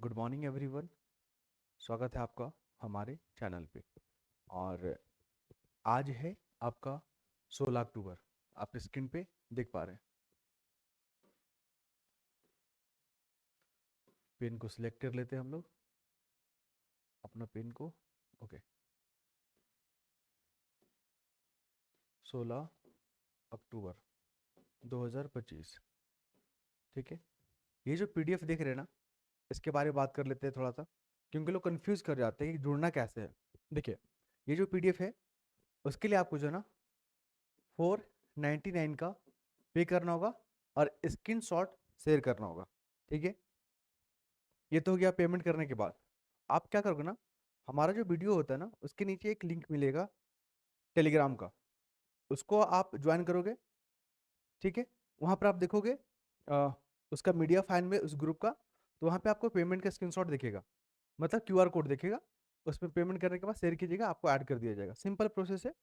Good morning everyone. स्वागत है आपका हमारे चैनल पे। और आज है आपका 16 अक्टूबर। आप स्क्रीन पे देख पा रहे हैं। पेन को सिलेक्ट कर लेते हैं हम लोग, अपना पेन को। ओके, 16 अक्टूबर 2025। ठीक है, ये जो पीडीएफ देख रहे हैं ना, इसके बारे में बात कर लेते हैं थोड़ा सा, क्योंकि लोग कंफ्यूज कर जाते हैं कि जुड़ना कैसे है। देखिए, ये जो पीडीएफ है उसके लिए आपको जो है ना 499 का पे करना होगा और स्क्रीनशॉट शेयर करना होगा। ठीक है, ये तो हो गया पेमेंट करने के बाद। आप क्या करोगे ना, हमारा जो वीडियो होता है ना उसके नीचे एक लिंक मिलेगा टेलीग्राम का, उसको आप ज्वाइन करोगे। ठीक है, वहाँ पर आप देखोगे उसका मीडिया फाइल में उस ग्रुप का, तो वहाँ पे आपको पेमेंट का स्क्रीनशॉट दिखेगा, मतलब क्यूआर कोड दिखेगा। उसमें पेमेंट करने के बाद शेयर कीजिएगा, आपको ऐड कर दिया जाएगा। सिंपल प्रोसेस है।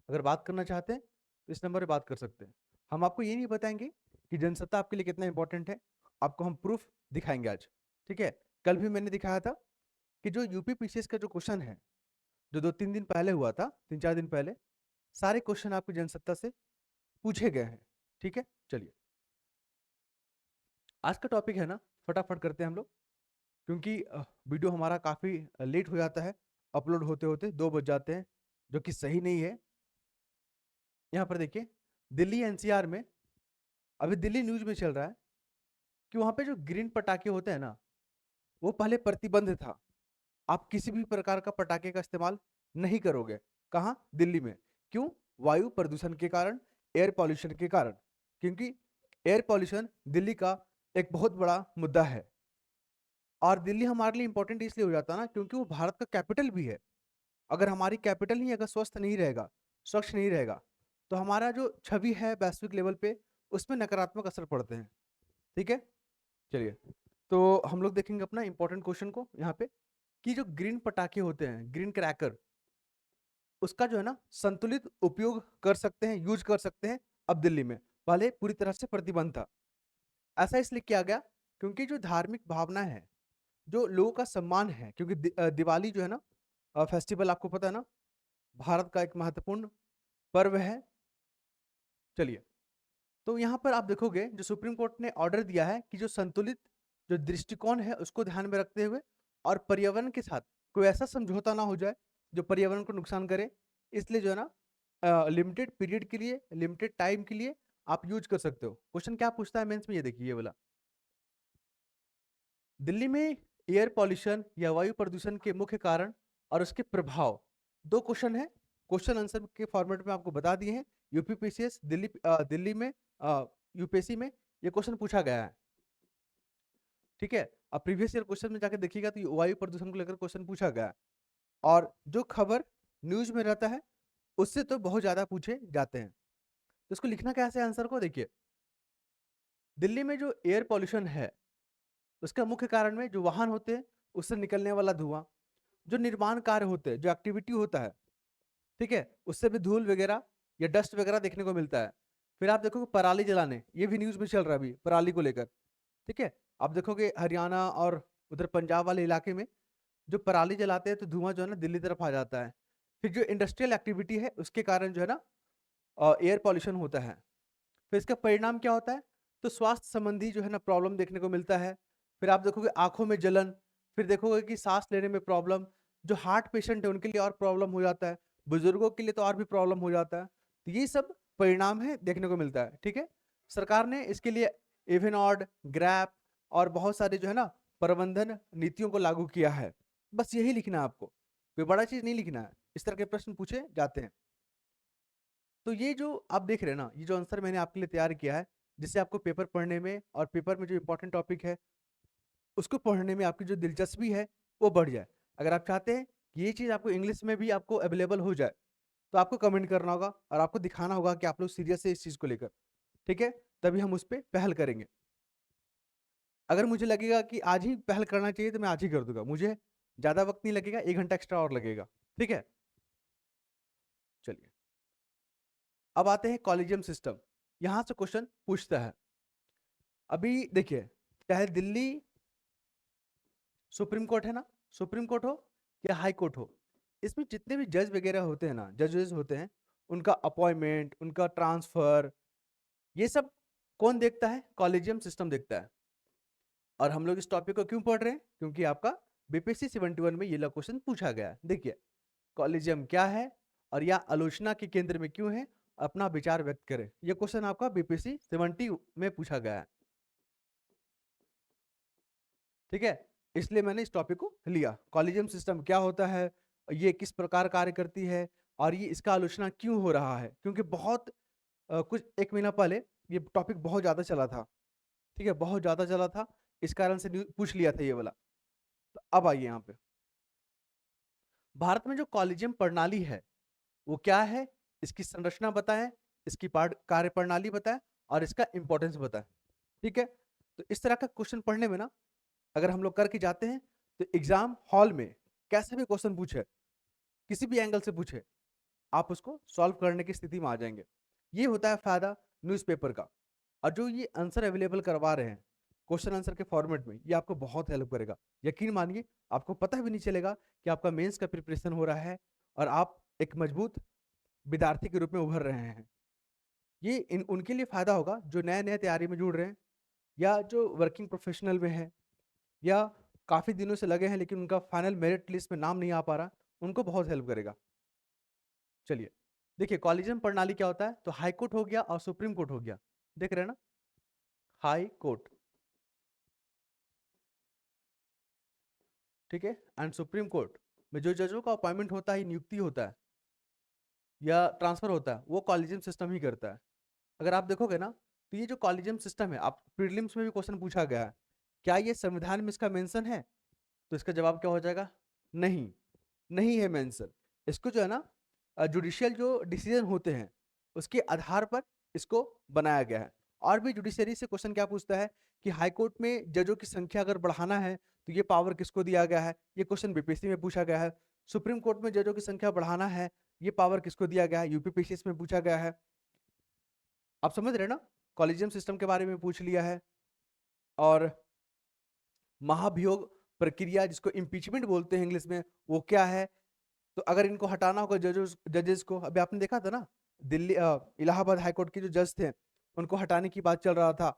अगर बात करना चाहते हैं तो इस नंबर पर बात कर सकते हैं। हम आपको ये नहीं बताएंगे कि जनसत्ता आपके लिए कितना इंपॉर्टेंट है, आपको हम प्रूफ दिखाएंगे आज। ठीक है, कल भी मैंने दिखाया था कि जो यूपी पीसीएस का जो क्वेश्चन है, जो 2-3 दिन पहले हुआ था, 3-4 दिन पहले, सारे क्वेश्चन आपकी जनसत्ता से पूछे गए हैं। ठीक है, चलिए आज का टॉपिक है ना, फटाफट करते हैं हम लोग, क्योंकि वीडियो हमारा काफ़ी लेट हो जाता है, अपलोड होते होते 2 बज जाते हैं, जो कि सही नहीं है। यहाँ पर देखिए, दिल्ली एनसीआर में अभी दिल्ली न्यूज में चल रहा है कि वहाँ पे जो ग्रीन पटाखे होते हैं ना, वो पहले प्रतिबंध था। आप किसी भी प्रकार का पटाखे का इस्तेमाल नहीं करोगे। कहाँ? दिल्ली में। क्यों? वायु प्रदूषण के कारण, एयर पॉल्यूशन के कारण। क्योंकि एयर पॉल्यूशन दिल्ली का एक बहुत बड़ा मुद्दा है। और दिल्ली हमारे लिए इंपॉर्टेंट इसलिए हो जाता है ना, क्योंकि वो भारत का कैपिटल भी है। अगर हमारी कैपिटल ही अगर स्वस्थ नहीं रहेगा, स्वच्छ नहीं रहेगा, तो हमारा जो छवि है वैश्विक लेवल पे, उसमें नकारात्मक असर पड़ते हैं। ठीक है, चलिए, तो हम लोग देखेंगे अपना इंपॉर्टेंट क्वेश्चन को यहाँ पे, कि जो ग्रीन पटाखे होते हैं, ग्रीन क्रैकर, उसका जो है ना संतुलित उपयोग कर सकते हैं, यूज कर सकते हैं अब दिल्ली में। पहले पूरी तरह से प्रतिबंध था। ऐसा इसलिए किया गया क्योंकि जो धार्मिक भावना है, जो लोगों का सम्मान है, क्योंकि दिवाली जो है ना, फेस्टिवल आपको पता है ना, भारत का एक महत्वपूर्ण पर्व है। चलिए, तो यहाँ पर आप देखोगे जो सुप्रीम कोर्ट ने ऑर्डर दिया है कि जो संतुलित जो दृष्टिकोण है उसको ध्यान में रखते हुए और पर्यावरण के साथ कोई ऐसा समझौता ना हो जाए जो पर्यावरण को नुकसान करे, इसलिए जो है ना लिमिटेड पीरियड के लिए, लिमिटेड टाइम के लिए आप यूज कर सकते हो। क्वेश्चन क्या पूछता है मेंस में, ये देखिए, ये वाला, दिल्ली में एयर पॉल्यूशन या वायु प्रदूषण के मुख्य कारण और उसके प्रभाव। दो क्वेश्चन है, क्वेश्चन आंसर के फॉर्मेट में आपको बता दिए हैं। यूपीपीसीएस दिल्ली में, यूपीएससी में ये क्वेश्चन पूछा गया है। ठीक है, अब प्रीवियस ईयर क्वेश्चन में जाकर देखिएगा तो वायु प्रदूषण को लेकर क्वेश्चन पूछा गया है। और जो खबर न्यूज में रहता है उससे तो बहुत ज्यादा पूछे जाते हैं। तो इसको लिखना कैसे है आंसर को, देखिए, दिल्ली में जो एयर पॉल्यूशन है उसका मुख्य कारण में जो वाहन होते हैं उससे निकलने वाला धुआं, जो निर्माण कार्य होते हैं, जो एक्टिविटी होता है, ठीक है, उससे भी धूल वगैरह या डस्ट वगैरह देखने को मिलता है। फिर आप देखोगे पराली जलाने, ये भी न्यूज में चल रहा है अभी पराली को लेकर। ठीक है, आप देखोगे हरियाणा और उधर पंजाब वाले इलाके में जो पराली जलाते हैं तो धुआं जो है ना दिल्ली तरफ आ जाता है। फिर जो इंडस्ट्रियल एक्टिविटी है उसके कारण जो है ना एयर पॉल्यूशन होता है। फिर इसका परिणाम क्या होता है, तो स्वास्थ्य संबंधी जो है ना प्रॉब्लम देखने को मिलता है। फिर आप देखोगे आंखों में जलन, फिर देखोगे कि सांस लेने में प्रॉब्लम, जो हार्ट पेशेंट है उनके लिए और प्रॉब्लम हो जाता है, बुजुर्गों के लिए तो और भी प्रॉब्लम हो जाता है। तो ये सब परिणाम है देखने को मिलता है। ठीक है, सरकार ने इसके लिए एवेनॉर्ड, ग्रैप और बहुत सारे जो है ना प्रबंधन नीतियों को लागू किया है। बस यही लिखना है आपको, कोई बड़ा चीज नहीं लिखना है। इस तरह के प्रश्न पूछे जाते हैं। तो ये जो आप देख रहे हैं ना, ये जो आंसर मैंने आपके लिए तैयार किया है, जिससे आपको पेपर पढ़ने में और पेपर में जो इंपॉर्टेंट टॉपिक है उसको पढ़ने में आपकी जो दिलचस्पी है वो बढ़ जाए। अगर आप चाहते हैं कि ये चीज़ आपको इंग्लिश में भी आपको अवेलेबल हो जाए, तो आपको कमेंट करना होगा और आपको दिखाना होगा कि आप लोग सीरियस है इस चीज़ को लेकर। ठीक है, तभी हम उस पर पहल करेंगे। अगर मुझे लगेगा कि आज ही पहल करना चाहिए तो मैं आज ही कर दूंगा, मुझे ज़्यादा वक्त नहीं लगेगा, 1 घंटा एक्स्ट्रा और लगेगा। ठीक है, चलिए, अब आते हैं कॉलेजियम सिस्टम। यहाँ से क्वेश्चन पूछता है। अभी देखिए, चाहे दिल्ली सुप्रीम कोर्ट है ना, सुप्रीम कोर्ट हो या हाई कोर्ट हो, इसमें जितने भी जज वगैरह होते हैं ना, जजेस होते हैं, उनका अपॉइंटमेंट, उनका ट्रांसफर, ये सब कौन देखता है? कॉलेजियम सिस्टम देखता है। और हम लोग इस टॉपिक को क्यों पढ़ रहे हैं? क्योंकि आपका बीपीएससी 71 में ये क्वेश्चन पूछा गया है। देखिए, कॉलेजियम क्या है और यह आलोचना के केंद्र में क्यों है, अपना विचार व्यक्त करें। यह क्वेश्चन आपका बीपीएससी 70 में पूछा गया है, ठीक है। इसलिए मैंने इस टॉपिक को लिया। कॉलेजियम सिस्टम क्या होता है, ये किस प्रकार कार्य करती है, और ये इसका आलोचना क्यों हो रहा है, क्योंकि बहुत कुछ 1 महीना पहले ये टॉपिक बहुत ज्यादा चला था, ठीक है, बहुत ज्यादा चला था, इस कारण से पूछ लिया था ये वाला। तो अब आइए यहाँ पे, भारत में जो कॉलेजियम प्रणाली है वो क्या है, इसकी संरचना बताएं, इसकी कार्य प्रणाली बताएं और इसका इंपॉर्टेंस बताएं, ठीक है। तो इस तरह का क्वेश्चन पढ़ने में ना, अगर हम लोग करके जाते हैं तो एग्जाम हॉल में कैसे भी क्वेश्चन पूछे, किसी भी एंगल से पूछे, आप उसको सॉल्व करने की स्थिति में आ जाएंगे। ये होता है फायदा न्यूज़पेपर का। और जो ये आंसर अवेलेबल करवा रहे हैं क्वेश्चन आंसर के फॉर्मेट में, ये आपको बहुत हेल्प करेगा। यकीन मानिए, आपको पता भी नहीं चलेगा कि आपका मेंस का प्रिपरेशन हो रहा है और आप एक मजबूत विद्यार्थी के रूप में उभर रहे हैं। ये उनके लिए फायदा होगा जो नए नए तैयारी में जुड़ रहे हैं, या जो वर्किंग प्रोफेशनल में है, या काफी दिनों से लगे हैं लेकिन उनका फाइनल मेरिट लिस्ट में नाम नहीं आ पा रहा, उनको बहुत हेल्प करेगा। चलिए देखिए, कॉलेजियम प्रणाली क्या होता है, तो हाई कोर्ट हो गया और सुप्रीम कोर्ट हो गया, देख रहे हैं ना, हाई कोर्ट, ठीक है, एंड सुप्रीम कोर्ट में जो जजों का अपॉइंटमेंट होता है, नियुक्ति होता है या ट्रांसफर होता है, वो कॉलेजियम सिस्टम ही करता है। अगर आप देखोगे ना, तो ये जो कॉलेजियम सिस्टम है, आप प्रीलिम्स में भी क्वेश्चन पूछा गया है, क्या ये संविधान में इसका मेंशन है? तो इसका जवाब क्या हो जाएगा? नहीं, नहीं है मेंशन। इसको जो है ना, जुडिशियल जो डिसीजन होते हैं उसके आधार पर इसको बनाया गया है। और भी जुडिशरी से क्वेश्चन क्या पूछता है कि हाई कोर्ट में जजों की संख्या अगर बढ़ाना है तो ये पावर किसको दिया गया है, ये क्वेश्चन बीपीएससी में पूछा गया है। सुप्रीम कोर्ट में जजों की संख्या बढ़ाना है, ये पावर किसको दिया गया है, यूपीपीसीएस में पूछा गया है। आप समझ रहे हैं ना, कॉलेजियम सिस्टम के बारे में पूछ लिया है। और महाभियोग प्रक्रिया, जिसको इम्पीचमेंट बोलते हैं इंग्लिश में, वो क्या है? तो अगर इनको हटाना होगा जजेस को, अभी आपने देखा था ना, दिल्ली इलाहाबाद हाईकोर्ट के जो जज थे उनको हटाने की बात चल रहा था,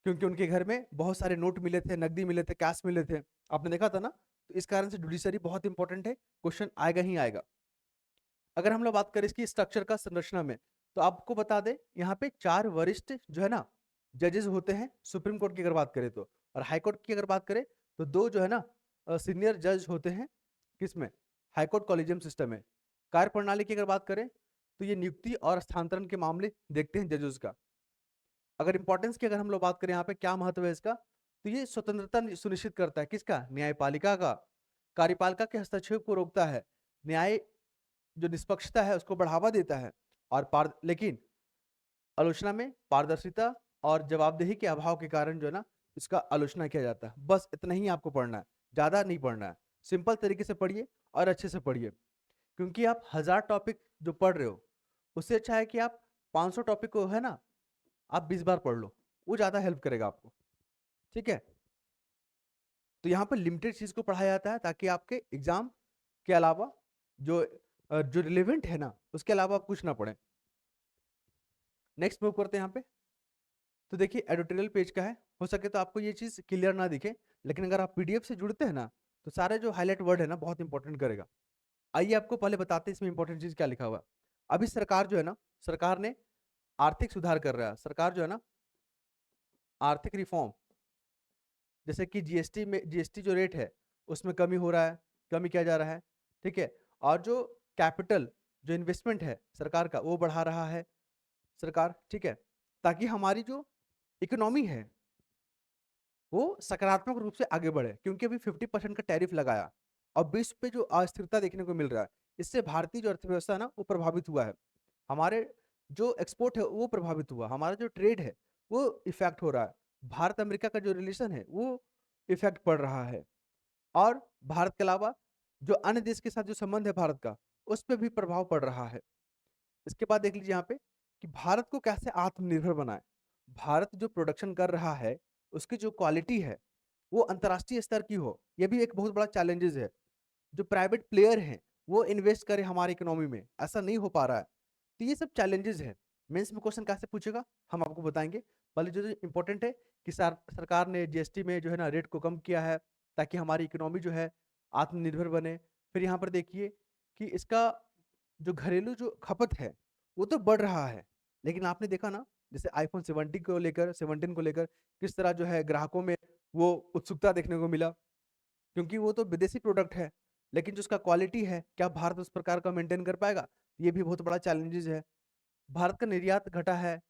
क्योंकि उनके घर में बहुत सारे नोट मिले थे, नकदी मिले थे, कैश मिले थे, आपने देखा था ना। तो इस कारण से जुडिशरी बहुत इंपॉर्टेंट है, क्वेश्चन आएगा ही आएगा। अगर हम लोग बात करें इसकी स्ट्रक्चर का, संरचना में, तो आपको बता दें, यहाँ पे 4 वरिष्ठ जो है ना जजेस होते हैं सुप्रीम कोर्ट की अगर बात करें तो, और हाई कोर्ट की अगर बात करें तो 2 जो है ना सीनियर जज होते हैं, किसमें? हाई कोर्ट कॉलेजियम सिस्टम में। कार्य प्रणाली की अगर बात करें तो ये नियुक्ति और स्थानांतरण के मामले देखते हैं जजेस का। अगर इंपॉर्टेंस की अगर हम लोग बात करें, यहाँ पे क्या महत्व है इसका, तो ये स्वतंत्रता सुनिश्चित करता है, किसका? न्यायपालिका का। कार्यपालिका के हस्तक्षेप को रोकता है, न्याय जो निष्पक्षता है उसको बढ़ावा देता है, और लेकिन आलोचना में पारदर्शिता और जवाबदेही के अभाव के कारण जो है ना, इसका आलोचना किया जाता है। बस इतना ही आपको पढ़ना है, ज्यादा नहीं पढ़ना है। सिंपल तरीके से पढ़िए और अच्छे से पढ़िए, क्योंकि आप 1000 टॉपिक जो पढ़ रहे हो, उससे अच्छा है कि आप 500 टॉपिक को है ना, आप 20 बार पढ़ लो, वो ज्यादा हेल्प करेगा आपको, ठीक है। तो यहाँ पर लिमिटेड चीज को पढ़ाया जाता है ताकि आपके एग्जाम के अलावा जो जो रिलेवेंट है ना, उसके अलावा आप कुछ ना पढ़ें। नेक्स्ट मूव करते हैं यहाँ पे। तो देखिए, एडिटोरियल पेज का है, हो सके तो आपको ये चीज क्लियर ना दिखे, लेकिन अगर आप पीडीएफ से जुड़ते हैं ना, तो सारे जो हाईलाइट वर्ड है ना, बहुत इंपॉर्टेंट करेगा। आइए आपको पहले बताते हैं इसमें इंपॉर्टेंट चीज क्या लिखा हुआ है। अभी सरकार जो है ना, सरकार ने आर्थिक सुधार कर रहा है, सरकार जो है ना आर्थिक रिफॉर्म, जैसे कि जीएसटी में, जीएसटी जो रेट है उसमें कमी हो रहा है, कमी किया जा रहा है, ठीक है। और जो कैपिटल, जो इन्वेस्टमेंट है सरकार का, वो बढ़ा रहा है सरकार, ठीक है, ताकि हमारी जो इकोनॉमी है वो सकारात्मक रूप से आगे बढ़े। क्योंकि अभी 50% का टैरिफ लगाया और विश्व पे जो अस्थिरता देखने को मिल रहा है, इससे भारतीय जो अर्थव्यवस्था है ना, वो प्रभावित हुआ है। हमारे जो एक्सपोर्ट है वो प्रभावित हुआ, हमारा जो ट्रेड है वो इफेक्ट हो रहा है, भारत अमेरिका का जो रिलेशन है वो इफेक्ट पड़ रहा है, और भारत के अलावा जो अन्य देश के साथ जो संबंध है भारत का, उस पर भी प्रभाव पड़ रहा है। इसके बाद देख लीजिए यहाँ पे कि भारत को कैसे आत्मनिर्भर बनाए। भारत जो प्रोडक्शन कर रहा है उसकी जो क्वालिटी है वो अंतर्राष्ट्रीय स्तर की हो, ये भी एक बहुत बड़ा चैलेंजेस है। जो प्राइवेट प्लेयर हैं वो इन्वेस्ट करें हमारी इकोनॉमी में, ऐसा नहीं हो पा रहा है। तो ये सब चैलेंजेस हैं। मेंस में क्वेश्चन कैसे पूछेगा हम आपको बताएंगे। पहले जो इंपॉर्टेंट है कि सरकार ने जीएसटी में जो है ना रेट को कम किया है ताकि हमारी इकोनॉमी जो है आत्मनिर्भर बने। फिर यहाँ पर देखिए कि इसका जो घरेलू जो खपत है वो तो बढ़ रहा है, लेकिन आपने देखा ना जैसे आईफोन 17 को लेकर किस तरह जो है ग्राहकों में वो उत्सुकता देखने को मिला, क्योंकि वो तो विदेशी प्रोडक्ट है, लेकिन जो उसका क्वालिटी है क्या भारत उस प्रकार का मेंटेन कर पाएगा, ये भी बहुत बड़ा चैलेंजेस है। भारत का निर्यात घटा है,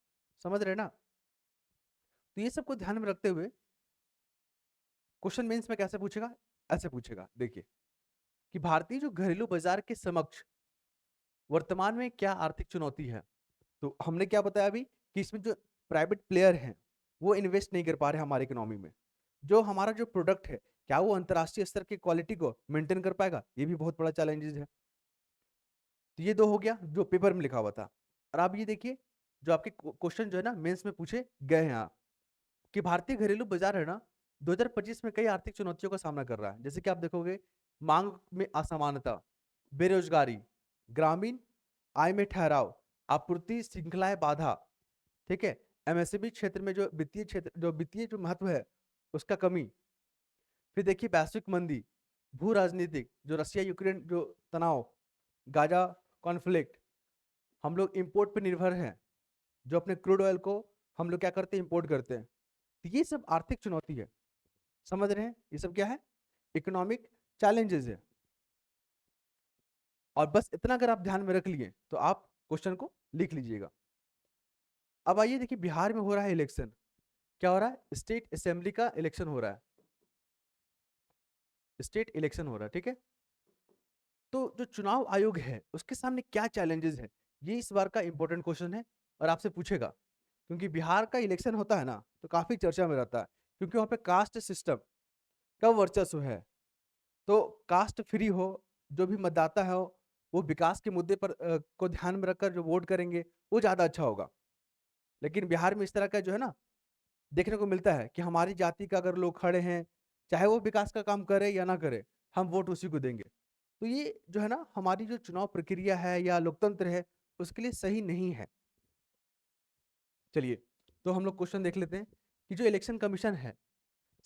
समझ रहे ना। तो ये सबको ध्यान में रखते हुए क्वेश्चन मेंस में कैसे पूछेगा, ऐसे पूछेगा। देखिए कि भारतीय जो घरेलू बाजार के समक्ष वर्तमान में क्या आर्थिक चुनौती है। तो हमने क्या बताया अभी कि इसमें जो प्राइवेट प्लेयर हैं वो इन्वेस्ट नहीं कर पा रहे हमारी इकोनॉमी में। जो हमारा जो प्रोडक्ट है क्या वो अंतर्राष्ट्रीय स्तर की क्वालिटी को मेंटेन कर पाएगा, ये भी बहुत बड़ा चैलेंजेस है। तो ये दो हो गया जो पेपर में लिखा हुआ था। और आप ये देखिए जो आपके क्वेश्चन जो है ना मेंस में पूछे गए हैं आप, कि भारतीय घरेलू बाजार है ना 2025 में कई आर्थिक चुनौतियों का सामना कर रहा है। जैसे कि आप देखोगे मांग में असमानता, बेरोजगारी, ग्रामीण आय में ठहराव, आपूर्ति श्रृंखलाएं बाधा, ठीक है, एमएसएमई क्षेत्र में जो वित्तीय जो महत्व है उसका कमी। फिर देखिए वैश्विक मंदी, भू राजनीतिक जो रसिया यूक्रेन जो तनाव, गाजा कॉन्फ्लिक्ट, हम लोग इंपोर्ट पे निर्भर हैं, जो अपने क्रूड ऑयल को हम लोग क्या करते हैं इंपोर्ट करते हैं। तो ये सब आर्थिक चुनौती है, समझ रहे हैं, ये सब क्या है इकोनॉमिक चैलेंजेस है। और बस इतना अगर आप ध्यान में रख लिए तो आप क्वेश्चन को लिख लीजिएगा। अब आइए देखिए बिहार में हो रहा है इलेक्शन, क्या हो रहा है स्टेट असेंबली का इलेक्शन हो रहा है, स्टेट इलेक्शन हो रहा है, ठीक है। तो जो चुनाव आयोग है उसके सामने क्या चैलेंजेस है, ये इस बार का इंपॉर्टेंट क्वेश्चन है और आपसे पूछेगा। क्योंकि बिहार का इलेक्शन होता है ना तो काफी चर्चा में रहता है, क्योंकि वहां पे कास्ट सिस्टम का वर्चस्व है। तो कास्ट फ्री हो, जो भी मतदाता है वो विकास के मुद्दे पर को ध्यान में रखकर जो वोट करेंगे वो ज्यादा अच्छा होगा। लेकिन बिहार में इस तरह का जो है ना देखने को मिलता है कि हमारी जाति का अगर लोग खड़े हैं, चाहे वो विकास का काम करे या ना करे, हम वोट उसी को देंगे। तो ये जो है ना हमारी जो चुनाव प्रक्रिया है या लोकतंत्र है उसके लिए सही नहीं है। चलिए तो हम लोग क्वेश्चन देख लेते हैं कि जो इलेक्शन कमीशन है,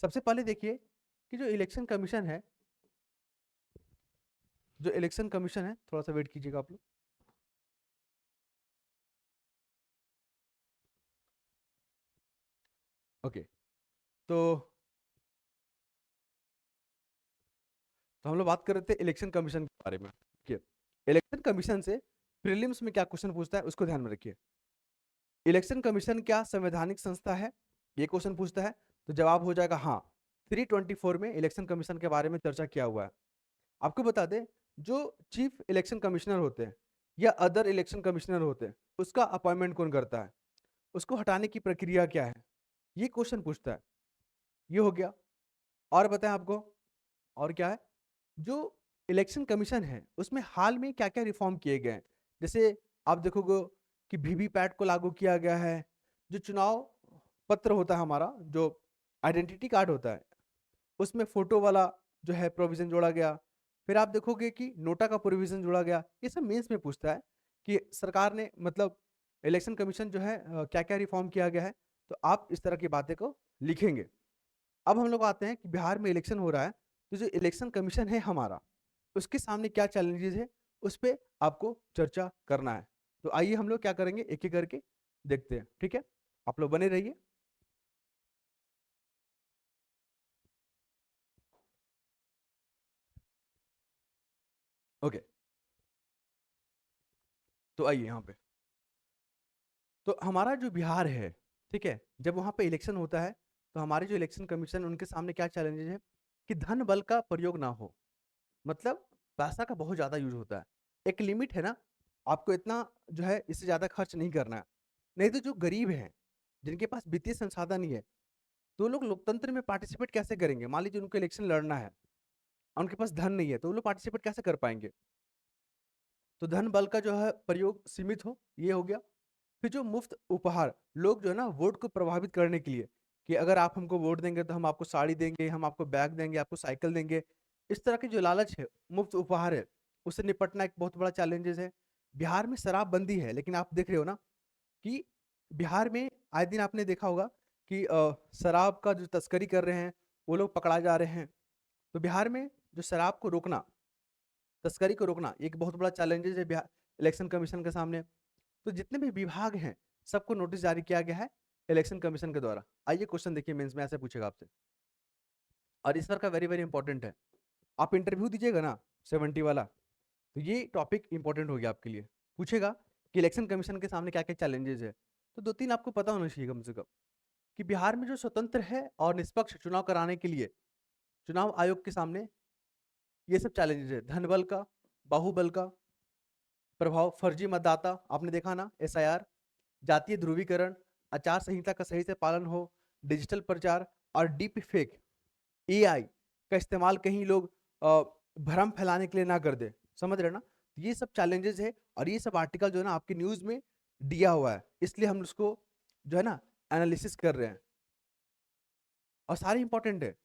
सबसे पहले देखिए कि जो इलेक्शन कमीशन है, जो इलेक्शन कमीशन है, थोड़ा सा वेट कीजिएगा आप लोग। ओके, तो हम लोग बात कर रहे थे इलेक्शन कमीशन के बारे में। इलेक्शन कमीशन से प्रीलिम्स में क्या क्वेश्चन पूछता है उसको ध्यान में रखिए। इलेक्शन कमीशन क्या संवैधानिक संस्था है, ये क्वेश्चन पूछता है। तो जवाब हो जाएगा हाँ। 324 में इलेक्शन कमीशन के बारे में चर्चा किया हुआ है। आपको बता दें जो चीफ इलेक्शन कमिश्नर होते हैं या अदर इलेक्शन कमिश्नर होते हैं उसका अपॉइंटमेंट कौन करता है, उसको हटाने की प्रक्रिया क्या है, ये क्वेश्चन पूछता है। ये हो गया। और बताएं आपको और क्या है, जो इलेक्शन कमीशन है उसमें हाल में क्या क्या रिफॉर्म किए गए हैं। जैसे आप देखोगे कि वीवीपैट को लागू किया गया है, जो चुनाव पत्र होता है हमारा, जो आइडेंटिटी कार्ड होता है उसमें फोटो वाला जो है प्रोविजन जोड़ा गया। फिर आप देखोगे कि नोटा का प्रोविजन जोड़ा गया। ये सब मेंस में पूछता है कि सरकार ने मतलब इलेक्शन कमीशन जो है क्या क्या रिफॉर्म किया गया है। तो आप इस तरह की बातें को लिखेंगे। अब हम लोग आते हैं कि बिहार में इलेक्शन हो रहा है, तो जो इलेक्शन कमीशन है हमारा उसके सामने क्या चैलेंजेस है उस पर आपको चर्चा करना है। तो आइए हम लोग क्या करेंगे एक एक करके देखते हैं, ठीक है। आप लोग बने रहिए। ओके, तो आइए यहाँ पे। तो हमारा जो बिहार है, ठीक है, जब वहां पे इलेक्शन होता है तो हमारे जो इलेक्शन कमीशन उनके सामने क्या चैलेंजेस है कि धन बल का प्रयोग ना हो, मतलब पैसा का बहुत ज्यादा यूज होता है। एक लिमिट है ना, आपको इतना जो है इससे ज्यादा खर्च नहीं करना है। नहीं तो जो गरीब हैं जिनके पास वित्तीय संसाधन नहीं है तो वो लोग लोकतंत्र में पार्टिसिपेट कैसे करेंगे। मान लीजिए उनको इलेक्शन लड़ना है और उनके पास धन नहीं है तो वो लोग पार्टिसिपेट कैसे कर पाएंगे। तो धन बल का जो है प्रयोग सीमित हो, ये हो गया। फिर जो मुफ्त उपहार, लोग जो है ना वोट को प्रभावित करने के लिए कि अगर आप हमको वोट देंगे तो हम आपको साड़ी देंगे, हम आपको बैग देंगे, आपको साइकिल देंगे। इस तरह की जो लालच है, मुफ्त उपहार है, उससे निपटना एक बहुत बड़ा चैलेंजेस है। बिहार में शराबबंदी है, लेकिन आप देख रहे हो ना कि बिहार में आए दिन आपने देखा होगा कि शराब का जो तस्करी कर रहे हैं, वो लोग पकड़ा जा रहे हैं। तो बिहार में जो शराब को रोकना, तस्करी को रोकना, एक बहुत बड़ा चैलेंजेस है बिहार इलेक्शन कमीशन के सामने। तो जितने भी विभाग हैं, सबको नोटिस जारी किया गया है इलेक्शन कमीशन के द्वारा। आइए क्वेश्चन देखिए, मेंस में ऐसे पूछेगा आपसे, और इस बार का वेरी वेरी इंपॉर्टेंट है। आप इंटरव्यू दीजिएगा ना 70 वाला, तो ये टॉपिक इंपॉर्टेंट हो गया आपके लिए। पूछेगा कि इलेक्शन कमीशन के सामने क्या क्या चैलेंजेस है, तो दो तीन आपको पता होना चाहिए कम से कम, कि बिहार में जो स्वतंत्र है और निष्पक्ष चुनाव कराने के लिए चुनाव आयोग के सामने ये सब चैलेंजेस है। धनबल का, बाहुबल का प्रभाव, फर्जी मतदाता, आपने देखा ना, एसआईआर, जातीय ध्रुवीकरण, आचार संहिता का सही से पालन हो, डिजिटल प्रचार, और डीप फेक, एआई का इस्तेमाल कहीं लोग भ्रम फैलाने के लिए ना कर दे। समझ रहे ना? तो ये सब चैलेंजेस है, और ये सब आर्टिकल जो है ना आपकी न्यूज में दिया हुआ है, इसलिए हम उसको जो है ना एनालिसिस कर रहे हैं, और सारे इंपॉर्टेंट है।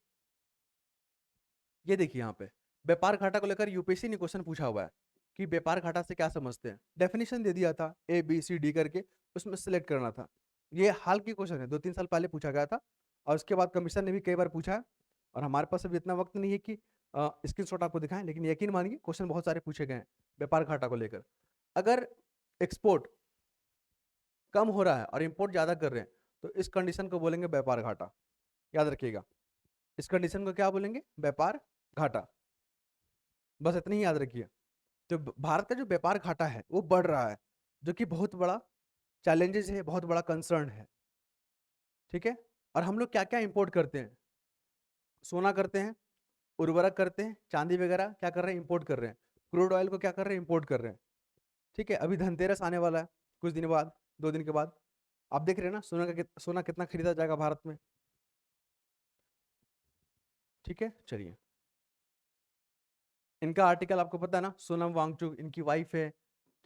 ये देखिए यहाँ पे व्यापार घाटा को लेकर यूपीएससी ने क्वेश्चन पूछा हुआ है कि व्यापार घाटा से क्या समझते हैं। डेफिनेशन दे दिया था ABCD करके, उसमें सेलेक्ट करना था। ये हाल की क्वेश्चन है, 2-3 साल पहले पूछा गया था, और उसके बाद कमीशन ने भी कई बार पूछा है, और हमारे पास अभी इतना वक्त नहीं है कि स्क्रीनशॉट आपको दिखाएं, लेकिन यकीन मानिए क्वेश्चन बहुत सारे पूछे गए हैं व्यापार घाटा को लेकर। अगर एक्सपोर्ट कम हो रहा है और इम्पोर्ट ज्यादा कर रहे हैं, तो इस कंडीशन को बोलेंगे व्यापार घाटा। याद रखिएगा, इस कंडीशन को क्या बोलेंगे? व्यापार घाटा। बस इतना ही याद रखिए। तो भारत का जो व्यापार घाटा है वो बढ़ रहा है, जो कि बहुत बड़ा चैलेंजेस है, बहुत बड़ा कंसर्न है। ठीक है, और हम लोग क्या क्या इंपोर्ट करते हैं? सोना करते हैं, उर्वरक करते हैं, चांदी वगैरह क्या कर रहे हैं? इंपोर्ट कर रहे हैं। क्रूड ऑयल को क्या कर रहे हैं? इंपोर्ट कर रहे हैं। ठीक है, अभी धनतेरस आने वाला है कुछ दिन बाद, 2 दिन के बाद। आप देख रहे हैं ना सोना कितना खरीदा जाएगा भारत में। ठीक है, चलिए, इनका आर्टिकल आपको पता है ना, सोनम वांगचुक इनकी वाइफ है।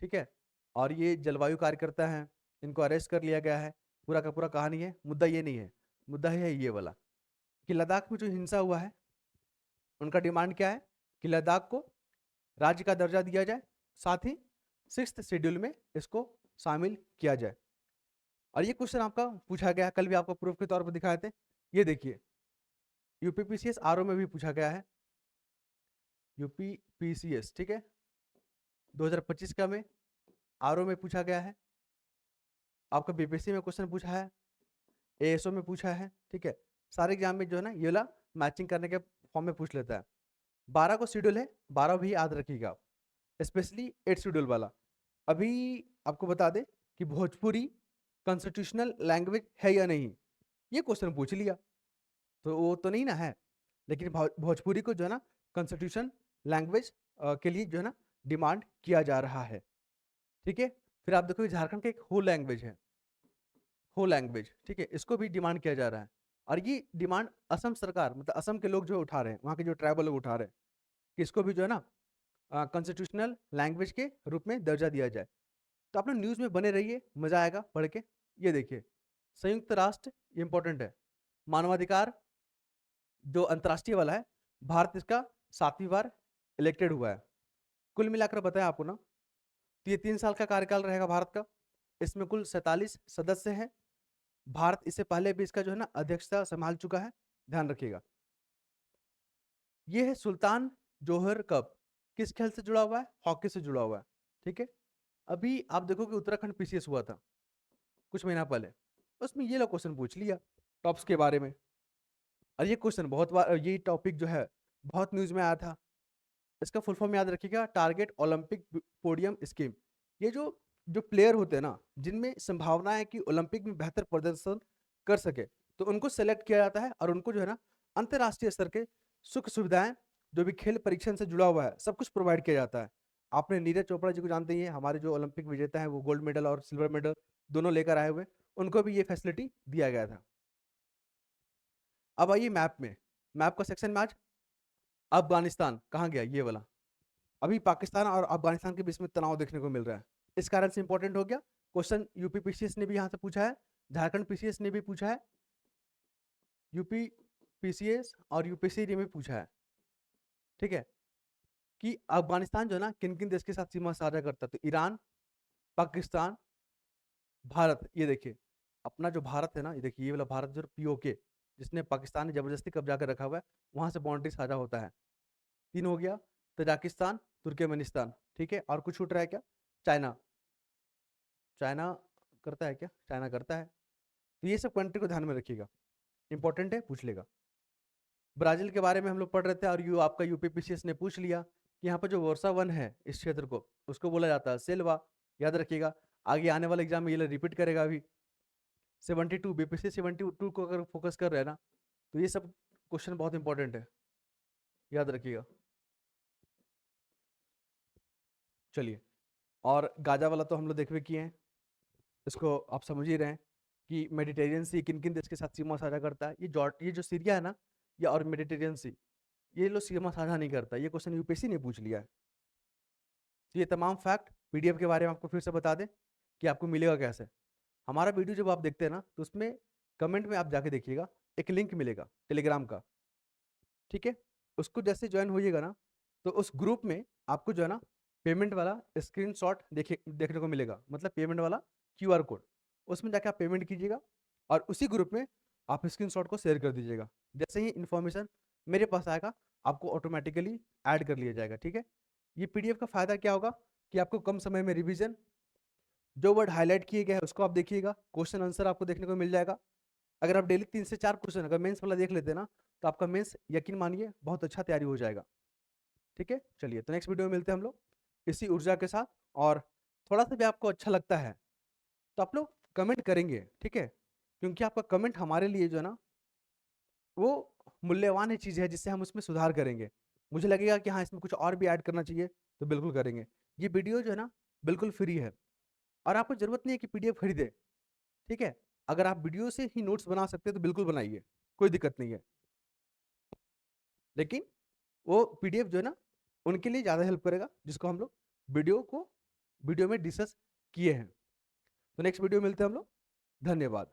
ठीक है, और ये जलवायु कार्यकर्ता है, इनको अरेस्ट कर लिया गया है। पूरा का पूरा कहानी है, मुद्दा ये नहीं है। मुद्दा है ये वाला, कि लद्दाख में जो हिंसा हुआ है, उनका डिमांड क्या है कि लद्दाख को राज्य का दर्जा दिया जाए, साथ ही 6th शेड्यूल में इसको शामिल किया जाए। और ये क्वेश्चन आपका पूछा गया, कल भी आपको प्रूफ के तौर पर दिखाए थे। ये देखिए, यूपीपीसीएस आरओ में भी पूछा गया है, यूपीपीसीएस, ठीक है, 2025 का में आरओ में पूछा गया है, आपका बीपीएससी में क्वेश्चन पूछा है, एएसओ में पूछा है। ठीक है, सारे एग्जाम में जो है ना ये वाला मैचिंग करने के फॉर्म में पूछ लेता है। 12 को शेड्यूल है, 12 भी याद रखिएगा आप, स्पेशली 8 शेड्यूल वाला। अभी आपको बता दें कि भोजपुरी कॉन्स्टिट्यूशनल लैंग्वेज है या नहीं, ये क्वेश्चन पूछ लिया, तो वो तो नहीं ना है, लेकिन भोजपुरी को जो है ना कॉन्स्टिट्यूशन लैंग्वेज के लिए जो है ना डिमांड किया जा रहा है। ठीक है, फिर आप देखो झारखंड का एक हो लैंग्वेज है, हो लैंग्वेज, ठीक है, इसको भी डिमांड किया जा रहा है। और ये डिमांड असम सरकार, मतलब असम के लोग जो उठा रहे हैं, वहाँ के जो ट्राइबल लोग उठा रहे हैं, कि इसको भी जो है ना कॉन्स्टिट्यूशनल लैंग्वेज के रूप में दर्जा दिया जाए। तो आप लोग न्यूज़ में बने रहिए, मजा आएगा पढ़ के। ये देखिए, संयुक्त राष्ट्र, ये इंपॉर्टेंट है, मानवाधिकार जो अंतर्राष्ट्रीय वाला है, भारत इसका 7वीं बार इलेक्टेड हुआ है। कुल मिलाकर बताया आपको ना, तो ये 3 साल का कार्यकाल रहेगा भारत का। इसमें कुल 47 सदस्य हैं। भारत इससे पहले भी इसका जो है ना अध्यक्षता संभाल चुका है, ध्यान रखिएगा। ये है सुल्तान जोहर कप, किस खेल से जुड़ा हुआ है? हॉकी से जुड़ा हुआ है। ठीक है, अभी आप देखो कि उत्तराखंड पीसीएस हुआ था कुछ महीना पहले, उसमें ये लोग क्वेश्चन पूछ लिया टॉप्स के बारे में। और ये क्वेश्चन बहुत बार, ये टॉपिक जो है बहुत न्यूज में आया था। इसका फुल फॉर्म याद रखिएगा, टारगेट ओलंपिक पोडियम स्कीम। ये जो जो प्लेयर होते हैं ना, जिनमें संभावना है कि ओलंपिक में बेहतर प्रदर्शन कर सके, तो उनको सेलेक्ट किया जाता है, और उनको जो है ना अंतर्राष्ट्रीय स्तर के सुख सुविधाएं, जो भी खेल परीक्षण से जुड़ा हुआ है, सब कुछ प्रोवाइड किया जाता है। आपने नीरज चोपड़ा जी को जानते ही हैं, हमारे जो ओलंपिक विजेता हैं, वो गोल्ड मेडल और सिल्वर मेडल दोनों लेकर आए हुए, उनको भी ये फैसिलिटी दिया गया था। अब आइए मैप में, मैप का सेक्शन में आज अफगानिस्तान कहाँ गया, ये वाला। अभी पाकिस्तान और अफगानिस्तान के बीच में तनाव देखने को मिल रहा है, इस कारण से इंपॉर्टेंट हो गया क्वेश्चन। यूपी पीसीएस ने भी यहाँ से पूछा है, झारखंड पीसीएस ने भी पूछा है, यूपी पीसीएस और यूपीएससी में पूछा है, ठीक है, कि अफगानिस्तान जो है ना किन किन देश के साथ सीमा साझा करता है, तो ईरान, पाकिस्तान, भारत। ये देखिए अपना जो भारत है ना, ये देखिए ये वाला भारत जो पीओके, जिसने पाकिस्तान ने जबरदस्ती कब्जा कर रखा हुआ है, वहां से बाउंड्री साझा होता है। 3 हो गया। तजाकिस्तान, तुर्कमेनिस्तान, ठीक है। और कुछ छूट रहा है क्या? चाइना, चाइना करता है क्या? चाइना करता है। तो ये सब कंट्री को ध्यान में रखिएगा, इंपॉर्टेंट है, पूछ लेगा। ब्राजील के बारे में हम लोग पढ़ रहे थे और आपका यूपीपीसीएस ने पूछ लिया कि यहाँ पर जो वर्षा वन है इस क्षेत्र को, उसको बोला जाता है सेल्वा। याद रखिएगा, आगे आने वाले एग्जाम में ये रिपीट करेगा अभी। 72 बीपीसी 72 को अगर फोकस कर रहे हैं ना, तो ये सब क्वेश्चन बहुत इंपॉर्टेंट है, याद रखिएगा। चलिए, और गाजा वाला तो हम लोग देख किए हैं, इसको आप समझ ही रहे हैं कि मेडिटेरियन सी किन किन देश के साथ सीमा साझा करता है। ये जो सीरिया है ना, या और मेडिटेरियन सी, ये लोग सीमा साझा नहीं करता। ये क्वेश्चन यूपीएससी ने पूछ लिया है। तो ये तमाम फैक्ट पीडीएफ के बारे में आपको फिर से बता दें कि आपको मिलेगा कैसे। हमारा वीडियो जब आप देखते हैं ना, तो उसमें कमेंट में आप जाके देखिएगा, एक लिंक मिलेगा टेलीग्राम का, ठीक है। उसको जैसे ज्वाइन होइएगा ना, तो उस ग्रुप में आपको जो है ना पेमेंट वाला स्क्रीनशॉट देखने को मिलेगा, मतलब पेमेंट वाला क्यूआर कोड। उसमें जाके आप पेमेंट कीजिएगा और उसी ग्रुप में आप स्क्रीनशॉट को शेयर कर दीजिएगा। जैसे ही इन्फॉर्मेशन मेरे पास आएगा, आपको ऑटोमेटिकली ऐड कर लिया जाएगा, ठीक है। ये पीडीएफ का फायदा क्या होगा कि आपको कम समय में रिवीजन, जो वर्ड हाईलाइट किए गए हैं उसको आप देखिएगा, क्वेश्चन आंसर आपको देखने को मिल जाएगा। अगर आप डेली 3 से 4 क्वेश्चन अगर मेंस वाला देख लेते हैं ना, तो आपका मेंस यकीन मानिए बहुत अच्छा तैयारी हो जाएगा, ठीक है। चलिए, तो नेक्स्ट वीडियो में मिलते हैं हम लोग इसी ऊर्जा के साथ। और थोड़ा सा भी आपको अच्छा लगता है तो आप लोग कमेंट करेंगे, ठीक है, क्योंकि आपका कमेंट हमारे लिए जो है ना वो मूल्यवान चीज़ है, जिससे हम उसमें सुधार करेंगे। मुझे लगेगा कि हाँ इसमें कुछ और भी ऐड करना चाहिए, तो बिल्कुल करेंगे। ये वीडियो जो है ना बिल्कुल फ्री है और आपको जरूरत नहीं है कि पीडीएफ खरीदे, ठीक है। अगर आप वीडियो से ही नोट्स बना सकते हैं तो बिल्कुल बनाइए, कोई दिक्कत नहीं है। लेकिन वो पीडीएफ जो है ना उनके लिए ज़्यादा हेल्प करेगा, जिसको हम लोग वीडियो में डिस्कस किए हैं। तो नेक्स्ट वीडियो मिलते हैं हम लोग, धन्यवाद।